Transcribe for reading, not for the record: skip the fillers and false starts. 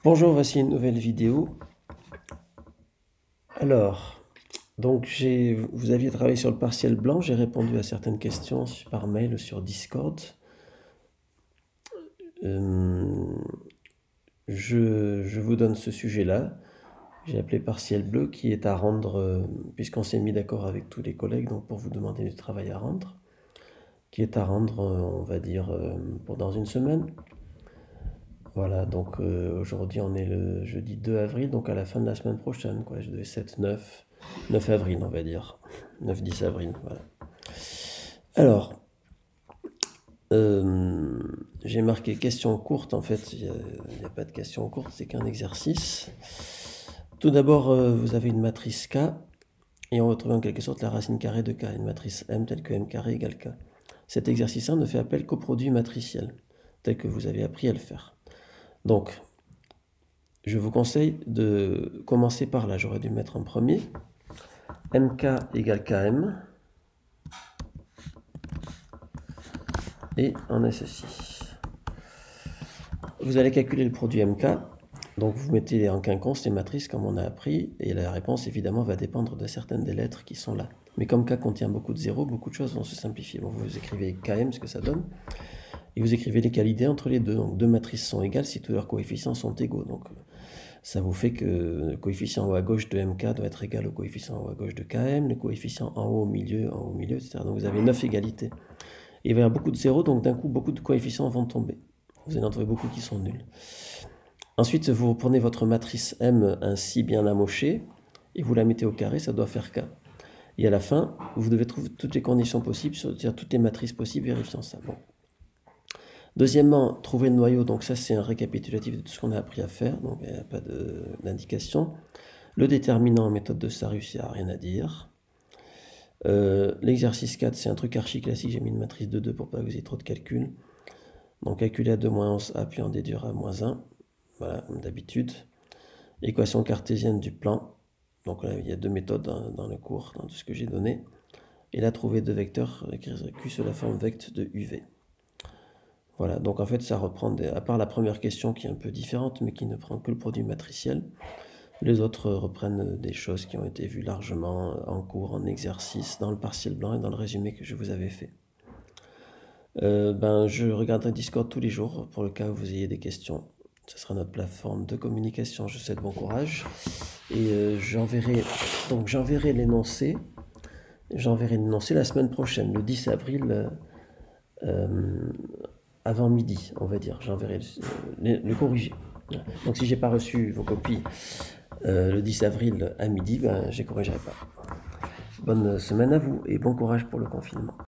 Bonjour, voici une nouvelle vidéo. Alors, vous aviez travaillé sur le partiel blanc, j'ai répondu à certaines questions par mail ou sur Discord. Je vous donne ce sujet-là. J'ai appelé partiel bleu qui est à rendre, puisqu'on s'est mis d'accord avec tous les collègues, donc pour vous demander du travail à rendre, qui est à rendre, on va dire, pour dans une semaine. Voilà, donc aujourd'hui on est le jeudi 2 avril, donc à la fin de la semaine prochaine, quoi. Je devais 7, 9 avril, on va dire. 9-10 avril, voilà. Alors, j'ai marqué questions courtes, en fait, il n'y a pas de questions courtes, c'est qu'un exercice. Tout d'abord, vous avez une matrice K, et on retrouve en quelque sorte la racine carrée de K, une matrice M telle que M carré égale K. Cet exercice-là ne fait appel qu'au produit matriciel, tel que vous avez appris à le faire. Donc, je vous conseille de commencer par là, j'aurais dû mettre en premier. MK égale KM. Et on a ceci. Vous allez calculer le produit MK. Donc vous mettez en quinconce les matrices comme on a appris. Et la réponse évidemment va dépendre de certaines des lettres qui sont là. Mais comme K contient beaucoup de zéros, beaucoup de choses vont se simplifier. Bon, vous écrivez KM, ce que ça donne. Et vous écrivez l'égalité entre les deux. Donc deux matrices sont égales si tous leurs coefficients sont égaux. Donc ça vous fait que le coefficient en haut à gauche de MK doit être égal au coefficient en haut à gauche de KM, le coefficient en haut au milieu, etc. Donc vous avez 9 égalités. Et il va y avoir beaucoup de zéros, donc d'un coup, beaucoup de coefficients vont tomber. Vous allez en trouver beaucoup qui sont nuls. Ensuite, vous prenez votre matrice M ainsi bien amochée, et vous la mettez au carré, ça doit faire K. Et à la fin, vous devez trouver toutes les conditions possibles, c'est-à-dire toutes les matrices possibles, vérifiant ça. Bon. Deuxièmement, trouver le noyau, donc ça c'est un récapitulatif de tout ce qu'on a appris à faire, donc il n'y a pas d'indication. Le déterminant en méthode de Sarus, il n'y a rien à dire. L'exercice 4, c'est un truc archi classique, j'ai mis une matrice de 2 pour pas que vous ayez trop de calculs. Donc calculer à 2 moins 11a, puis en déduire à moins 1, voilà, comme d'habitude. Équation cartésienne du plan, donc là il y a deux méthodes dans le cours, dans tout ce que j'ai donné. Et là, trouver deux vecteurs, écrire Q sous la forme vecte de UV. Voilà, donc en fait ça reprend, à part la première question qui est un peu différente, mais qui ne prend que le produit matriciel, les autres reprennent des choses qui ont été vues largement en cours, en exercice, dans le partiel blanc et dans le résumé que je vous avais fait. Je regarderai Discord tous les jours pour le cas où vous ayez des questions. Ce sera notre plateforme de communication. Je vous souhaite bon courage. Et j'enverrai l'énoncé. J'enverrai l'énoncé la semaine prochaine, le 10 avril, avant midi, on va dire. J'enverrai le corrigé. Donc si j'ai pas reçu vos copies le 10 avril à midi, je ne corrigerai pas. Bonne semaine à vous et bon courage pour le confinement.